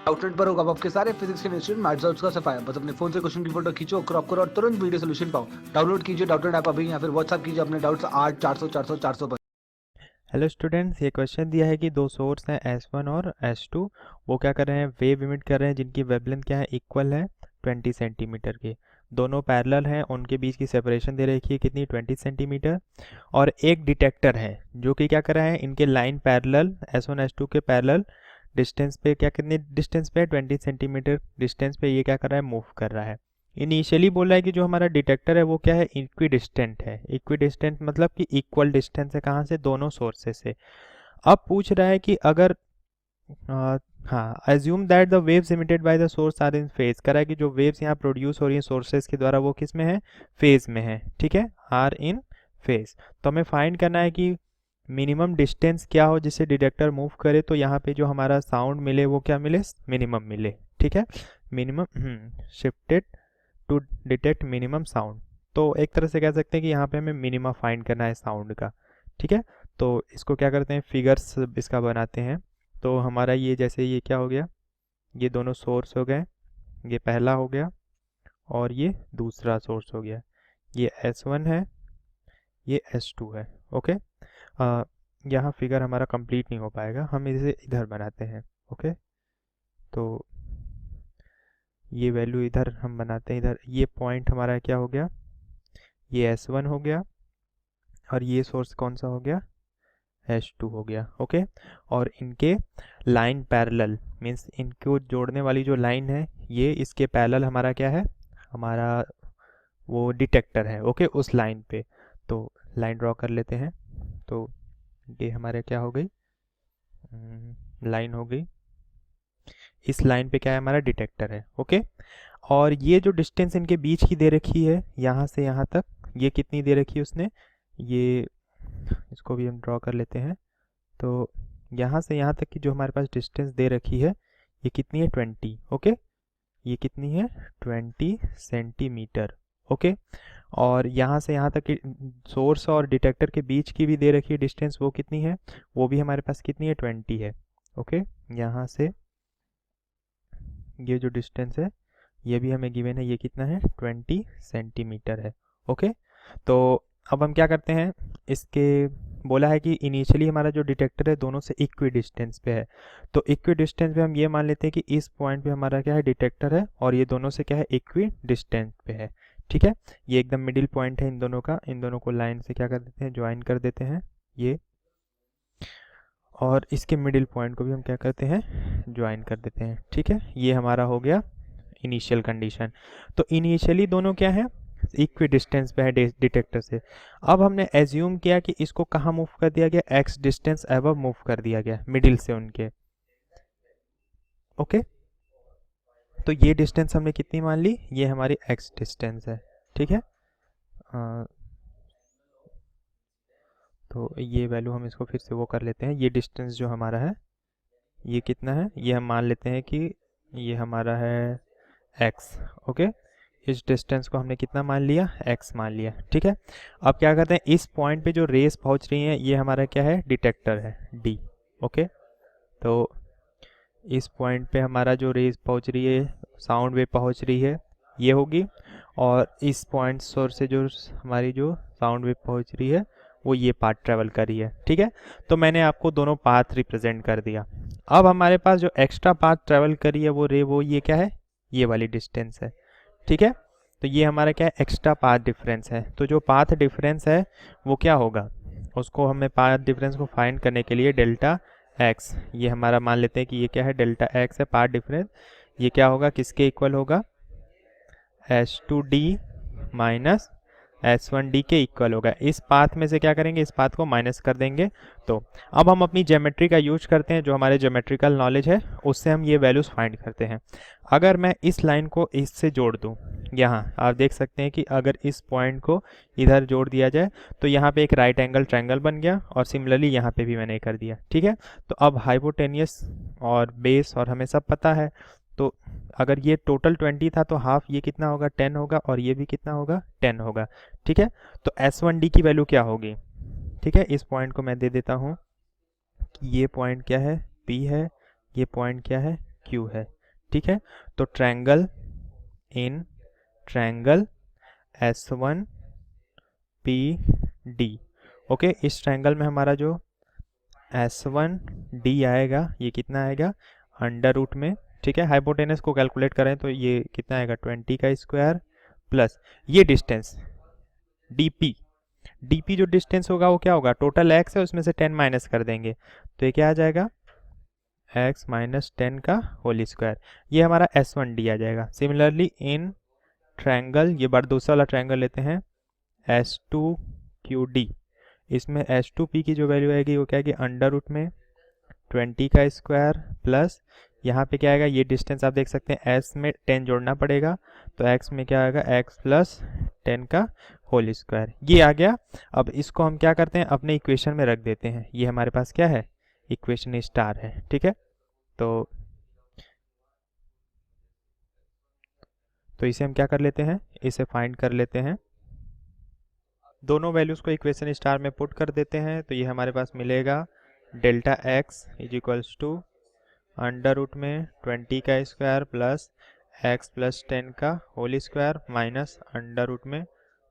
Outlet पर होगा आपके सारे फिजिक्स के इंस्टीट्यूट मैथ्स और उसका सफाया। बस अपने फोन से क्वेश्चन की फोटो खींचो, क्रॉप करो और तुरंत वीडियो सोल्यूशन पाओ। डाउनलोड कीजिए डाउटनेट ऐप अभी या फिर व्हाट्सएप कीजिए अपने डाउट्स 8 400 400 400 पर। हेलो स्टूडेंट्स, ये क्वेश्चन दिया है कि दो सोर्स हैं S1 और S2। वो क्या कर रहे हैं, वेव इमिट कर रहे हैं जिनकी वेवलेंथ क्या है, इक्वल है 20 सेंटीमीटर के। दोनों पैरेलल हैं, उनके बीच की सेपरेशन दे रखी है कितनी, 20 सेंटीमीटर। और एक डिटेक्टर है जो कि क्या कर रहा है, इनके लाइन पैरेलल S1 S2 के पैरेलल डिस्टेंस पे, क्या कितने डिस्टेंस पे, 20 सेंटीमीटर डिस्टेंस पे ये क्या कर रहा है, मूव कर रहा है। इनिशियली बोल रहा है कि जो हमारा डिटेक्टर है वो क्या है, इक्वी डिस्टेंट है। इक्वी डिस्टेंट मतलब कि इक्वल डिस्टेंस है, कहाँ से, दोनों सोर्सेस से। अब पूछ रहा है कि अगर हाँ, assume that the waves emitted by the source are in phase. कर रहा है कि जो वेव्स यहाँ प्रोड्यूस हो रही हैं सोर्सेस के द्वारा वो किस में है, फेज में है। ठीक है, आर इन फेज। तो हमें फाइंड करना है कि मिनिमम डिस्टेंस क्या हो जिससे डिटेक्टर मूव करे, तो यहाँ पे जो हमारा साउंड मिले वो क्या मिले, मिनिमम मिले। ठीक है, minimum shifted to detect minimum sound. तो एक तरह से कह सकते हैं कि यहाँ पे हमें मिनिमा फाइंड करना है साउंड का। ठीक है, तो इसको क्या करते हैं, फिगर्स इसका बनाते हैं। तो हमारा ये, जैसे ये क्या हो गया, ये दोनों सोर्स हो गए, ये पहला हो गया और ये दूसरा सोर्स हो गया। ये S1 है, ये S2 है। ओके, यहाँ फिगर हमारा कंप्लीट नहीं हो पाएगा, हम इसे इधर बनाते हैं। ओके, तो ये वैल्यू इधर हम बनाते हैं, इधर ये पॉइंट हमारा क्या हो गया, ये S1 हो गया और ये सोर्स कौन सा हो गया, H2 हो गया। ओके, और इनके लाइन पैरेलल मीन्स इनको जोड़ने वाली जो लाइन है ये इसके पैरेलल हमारा क्या है, हमारा वो डिटेक्टर है। ओके, उस लाइन पे तो लाइन ड्रॉ कर लेते हैं। तो ये हमारे क्या हो गई, लाइन हो गई। इस लाइन पे क्या है, हमारा डिटेक्टर है। ओके, और ये जो डिस्टेंस इनके बीच की दे रखी है यहाँ से यहाँ तक, ये कितनी दे रखी है उसने, ये इसको भी हम ड्रॉ कर लेते हैं। तो यहाँ से यहाँ तक की जो हमारे पास डिस्टेंस दे रखी है ये कितनी है, 20। ओके, ये कितनी है, 20 सेंटीमीटर। ओके, और यहाँ से यहाँ तक की सोर्स और डिटेक्टर के बीच की भी दे रखी है डिस्टेंस, वो कितनी है, वो भी हमारे पास कितनी है, 20 है। ओके, यहाँ से ये जो डिस्टेंस है ये भी हमें गिवन है, ये कितना है, 20 सेंटीमीटर है। ओके, तो अब हम क्या करते हैं, इसके बोला है कि इनिशियली हमारा जो डिटेक्टर है दोनों से इक्वी डिस्टेंस पे है। तो इक्वी डिस्टेंस पे हम ये मान लेते हैं कि इस पॉइंट पे हमारा क्या है, डिटेक्टर है और ये दोनों से क्या है, इक्वी डिस्टेंस पे है। ठीक है, ये एकदम मिडिल पॉइंट है इन दोनों का, इन दोनों को लाइन से क्या कर देते हैं, ज्वाइन कर देते हैं ये, और इसके मिडिल पॉइंट को भी हम क्या करते हैं, ज्वाइन कर देते हैं। ठीक है, ये हमारा हो गया इनिशियल कंडीशन। तो इनिशियली दोनों क्या है, इक्वी डिस्टेंस पे है डिटेक्टर से। अब हमने एज्यूम किया कि इसको कहाँ मूव कर दिया गया, एक्स डिस्टेंस अबव मूव कर दिया गया, मिडिल से उनके। ओके, तो ये डिस्टेंस हमने कितनी मान ली, ये हमारी एक्स डिस्टेंस है। ठीक है, तो ये वैल्यू हम इसको फिर से वो कर लेते हैं, ये डिस्टेंस जो हमारा है ये कितना है, ये हम मान लेते हैं कि ये हमारा है x। ओके, इस डिस्टेंस को हमने कितना मान लिया, x मान लिया। ठीक है, अब क्या करते हैं, इस पॉइंट पे जो रेस पहुंच रही हैं ये हमारा क्या है, डिटेक्टर है d। ओके, तो इस पॉइंट पे हमारा जो रेस पहुंच रही है, साउंड वेव पहुंच रही है, ये होगी। और इस पॉइंट सोर्स से जो हमारी जो साउंड वेव पहुंच रही है वो ये पाथ ट्रेवल कर रही है। ठीक है, तो मैंने आपको दोनों पाथ रिप्रेजेंट कर दिया। अब हमारे पास जो एक्स्ट्रा पाथ ट्रेवल करी है वो वो ये क्या है, ये वाली डिस्टेंस है। ठीक है, तो ये हमारा क्या है, एक्स्ट्रा पाथ डिफरेंस है। तो जो पाथ डिफरेंस है वो क्या होगा, उसको हमें पाथ डिफरेंस को फाइंड करने के लिए डेल्टा एक्स, ये हमारा मान लेते हैं कि ये क्या है, डेल्टा एक्स है पाथ डिफरेंस। ये क्या होगा, किसके इक्वल होगा, H2D माइनस S1D के इक्वल होगा। इस पाथ में से क्या करेंगे, इस पाथ को माइनस कर देंगे। तो अब हम अपनी ज्योमेट्री का यूज करते हैं, जो हमारे ज्योमेट्रिकल नॉलेज है उससे हम ये वैल्यूज फाइंड करते हैं। अगर मैं इस लाइन को इससे जोड़ दूं, यहाँ आप देख सकते हैं कि अगर इस पॉइंट को इधर जोड़ दिया जाए तो यहाँ पे एक राइट एंगल ट्रायंगल बन गया, और सिमिलरली यहाँ पे भी मैंने कर दिया। ठीक है, तो अब हाइपोटेनियस और बेस और हमें सब पता है। तो अगर ये टोटल 20 था तो हाफ ये कितना होगा, 10 होगा, और ये भी कितना होगा, 10 होगा। ठीक है, तो S1D की वैल्यू क्या होगी। ठीक है, इस पॉइंट को मैं दे देता हूँ कि ये पॉइंट क्या है, P है, ये पॉइंट क्या है, क्यू है, ठीक है। तो triangle in triangle S1 PD, okay. इस ट्रायंगल में हमारा जो S1D आएगा ये कितना आएगा, अंडर रूट में, ठीक है। हाइपोटेनस को कैलकुलेट करें तो ये कितना आएगा 20 का स्क्वायर प्लस ये डिस्टेंस DP जो डिस्टेंस होगा वो क्या होगा, टोटल x है उसमें से 10 माइनस कर देंगे तो ये क्या आ जाएगा x माइनस 10 का होल स्क्वायर, ये हमारा S1D आ जाएगा। सिमिलरली इन ट्रायंगल, ये बार दूसरा वाला ट्रायंगल लेते हैं S2QD, इसमें H2P की जो वैल्यू आएगी वो क्या आएगी, अंडर रूट में 20 का स्क्वायर प्लस यहाँ पे क्या आएगा, ये डिस्टेंस आप देख सकते हैं s में 10 जोड़ना पड़ेगा तो x में क्या आएगा x प्लस 10 का होल स्क्वायर, ये आ गया। अब इसको हम क्या करते हैं अपने इक्वेशन में रख देते हैं, ये हमारे पास क्या है, इक्वेशन स्टार है, ठीक है। तो इसे हम क्या कर लेते हैं, इसे फाइंड कर लेते हैं, दोनों वैल्यूज को इक्वेशन स्टार में पुट कर देते हैं तो ये हमारे पास मिलेगा delta x is equals to under root में 20 का स्क्वायर प्लस x प्लस 10 का whole square minus under root में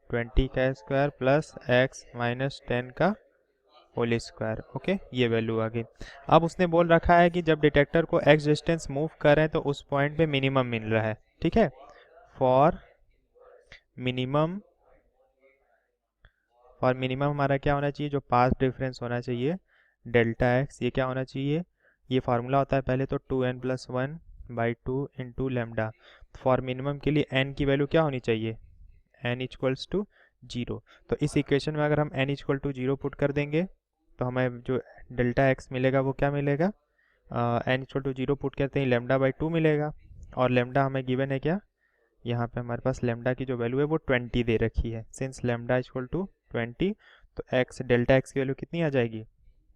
20 का स्क्वायर प्लस x माइनस 10 का होल स्क्वायर, ओके। ये वैल्यू आ गई। अब उसने बोल रखा है कि जब डिटेक्टर को x डिस्टेंस मूव करें तो उस पॉइंट पे मिनिमम मिल रहा है, ठीक है। फॉर मिनिमम हमारा क्या होना चाहिए, जो पाथ डिफरेंस होना चाहिए डेल्टा x, ये क्या होना चाहिए, ये फार्मूला होता है पहले तो 2n+1/2 into lambda. For minimum के लिए n की वैल्यू क्या होनी चाहिए, n इक्वल्स टू 0। तो इस इक्वेशन में अगर हम n इक्वल टू 0 पुट कर देंगे तो हमें जो डेल्टा x मिलेगा वो क्या मिलेगा, n इक्वल टू 0 पुट करते हैं λ/2 मिलेगा, और लेमडा हमें गिवन है क्या, यहाँ पे हमारे पास लेमडा की जो वैल्यू है वो 20 दे रखी है। सिंस लेमडा इक्वल टू 20 तो x डेल्टा x की वैल्यू कितनी आ जाएगी,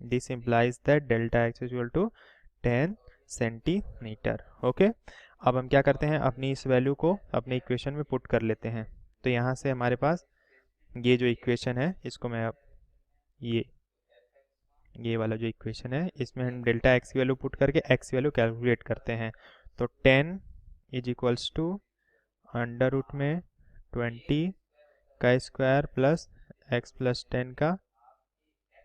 this implies that delta x equal to 10 centimetre, okay. अब हम क्या करते हैं, अपनी इस वैल्यू को अपने इक्वेशन में पुट कर लेते हैं। तो यहाँ से हमारे पास ये जो इक्वेशन है इसको मैं अब ये वाला जो इक्वेशन है इसमें हम डेल्टा x की वैल्यू पुट करके x की वैल्यू कैलकुलेट करते हैं। तो 10 is equals to under root में 20 का स्क्वायर प्लस x प्लस 10 का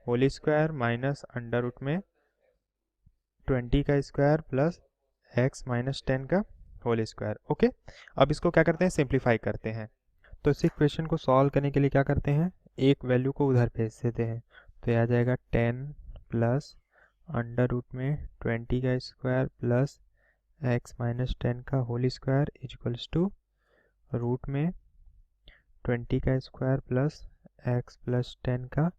whole square minus under root में 20 का स्क्वायर प्लस x माइनस 10 का होल स्क्वायर, ओके। अब इसको क्या करते हैं, सिंप्लीफाई करते हैं। तो इस इक्वेशन को सॉल्व करने के लिए क्या करते हैं, एक वैल्यू को उधर भेज देते हैं तो यह आ जाएगा 10 प्लस अंडर रूट में 20 का स्क्वायर प्लस x माइनस 10 का whole square equals to root में 20 का स्क्वायर प्लस x प्लस 10 का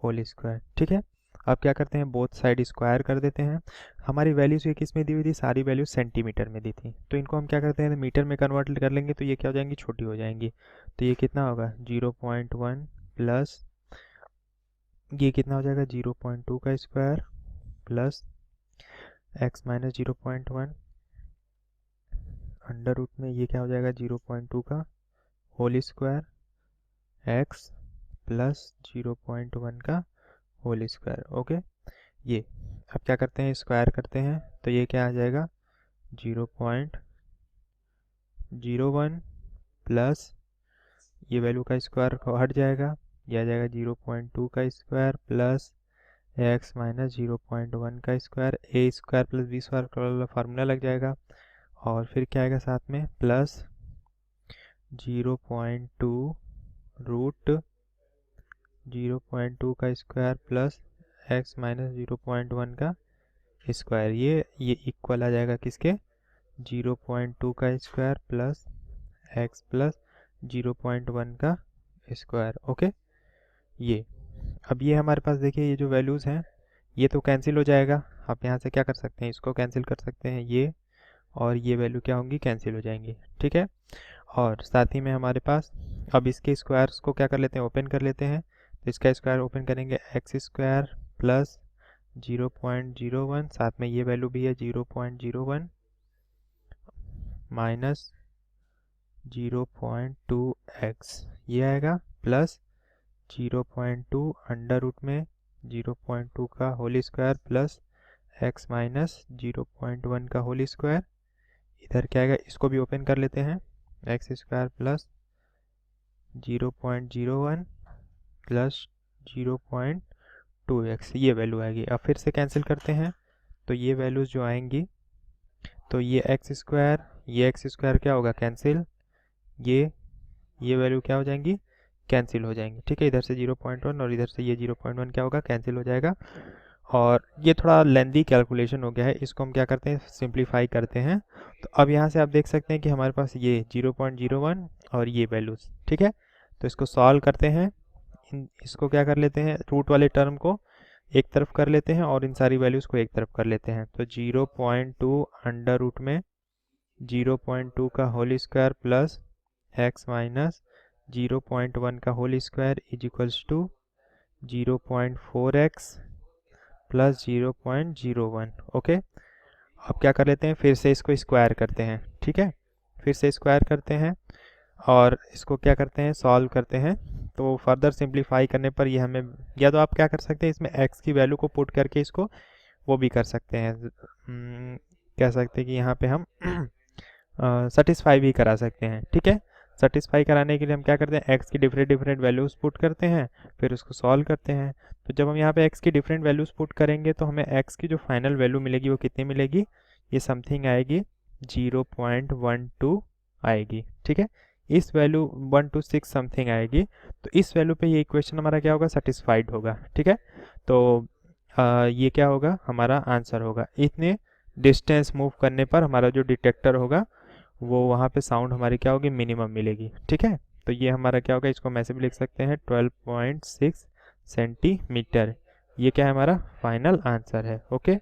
होल स्क्वायर, ठीक है। अब क्या करते हैं, बोथ साइड स्क्वायर कर देते हैं। हमारी वैल्यूज ये किस में दी हुई थी, सारी वैल्यू सेंटीमीटर में दी थी, तो इनको हम क्या करते हैं मीटर में कन्वर्ट कर लेंगे तो ये क्या हो जाएंगी, छोटी हो जाएंगी। तो ये कितना होगा 0.1 प्लस ये कितना हो जाएगा 0.2 का square plus x minus 0.1 under root में ये क्या हो जाएगा 0.2 का होल स्क्वायर x प्लस 0.1 का होल स्क्वायर, ओके। ये अब क्या करते हैं, स्क्वायर करते हैं तो ये क्या आ जाएगा 0.01 प्लस ये वैल्यू का स्क्वायर हट जाएगा, ये आ जाएगा 0.2 का स्क्वायर प्लस x माइनस 0.1 का स्क्वायर, ए स्क्वायर प्लस बी स्क्वायर का फार्मूला लग जाएगा, और फिर क्या आएगा साथ में प्लस 0.2 रूट 0.2 का स्क्वायर प्लस x माइनस 0.1 का स्क्वायर, ये इक्वल आ जाएगा किसके 0.2 का स्क्वायर प्लस x प्लस 0.1 का स्क्वायर, ओके। ये अब ये हमारे पास देखिए ये जो वैल्यूज़ हैं ये तो कैंसिल हो जाएगा, आप यहाँ से क्या कर सकते हैं, इसको कैंसिल कर सकते हैं, ये और ये वैल्यू क्या होंगी, कैंसिल हो जाएंगी, ठीक है। और साथ ही में हमारे पास अब इसके स्क्वायर्स को क्या कर लेते हैं, ओपन कर लेते हैं। तो इसका स्क्वायर ओपन करेंगे एक्स स्क्वायर प्लस 0.01, साथ में ये वैल्यू भी है 0.01 माइनस 0.2x, ये आएगा प्लस 0.2 अंडर रूट में 0.2 का whole square plus X minus 0.1 का होल स्क्वायर, इधर क्या आएगा, इसको भी ओपन कर लेते हैं, x square plus 0.01 plus 0.2x, ये वैल्यू आएगी। अब फिर से कैंसिल करते हैं, तो ये वैल्यूज़ जो आएंगी, तो ये एक्स स्क्वायर क्या होगा, कैंसिल, ये वैल्यू क्या हो जाएंगी, कैंसिल हो जाएंगी। ठीक है, इधर से 0.1 और इधर से ये 0.1 क्या होगा, कैंसिल हो जाएगा। और ये थोड़ा लेंदी कैलकुलेशन हो गया है, इसको हम क्या करते हैं, सिंप्लीफाई करते हैं। तो अब यहाँ से आप देख सकते हैं कि हमारे पास ये 0.01 और ये वैल्यूज़, ठीक है। तो इसको सॉल्व करते हैं, इसको क्या कर लेते हैं, रूट वाले टर्म को एक तरफ कर लेते हैं और इन सारी वैल्यूज़ को एक तरफ कर लेते हैं। तो 0.2 अंडर रूट में 0.2 का whole square plus X minus 0.1 का whole square is equals to 0.4x प्लस 0.01। ओके, अब क्या कर लेते हैं, फिर से इसको स्क्वायर करते हैं। ठीक है, फिर से स्क्वायर करते हैं और इसको क्या करते हैं, सॉल्व करते हैं। तो फर्दर सिंप्लीफाई करने पर ये हमें, या तो आप क्या कर सकते हैं, इसमें x की वैल्यू को पुट करके इसको वो भी कर सकते हैं, कह सकते हैं कि यहाँ पे हम सेटिस्फाई भी करा सकते हैं। ठीक है, सेटिस्फाई कराने के लिए हम क्या करते हैं, x की डिफरेंट वैल्यूज़ पुट करते हैं, फिर उसको सॉल्व करते हैं। तो जब हम यहाँ पे x की डिफरेंट वैल्यूज़ पुट करेंगे तो हमें x की जो फाइनल वैल्यू मिलेगी वो कितनी मिलेगी, ये समथिंग आएगी 0.12 आएगी। ठीक है, इस वैल्यू 126 समथिंग आएगी। तो इस वैल्यू पे ये इक्वेशन हमारा क्या होगा, सेटिस्फाइड होगा। ठीक है, तो ये क्या होगा, हमारा आंसर होगा। इतने डिस्टेंस मूव करने पर हमारा जो डिटेक्टर होगा वो वहाँ पे साउंड हमारी क्या होगी, मिनिमम मिलेगी। ठीक है, तो ये हमारा क्या होगा, इसको हम ऐसे भी लिख सकते हैं 12.6 सेंटीमीटर। ये क्या है, हमारा फाइनल आंसर है। ओके,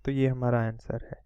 तो ये हमारा आंसर है।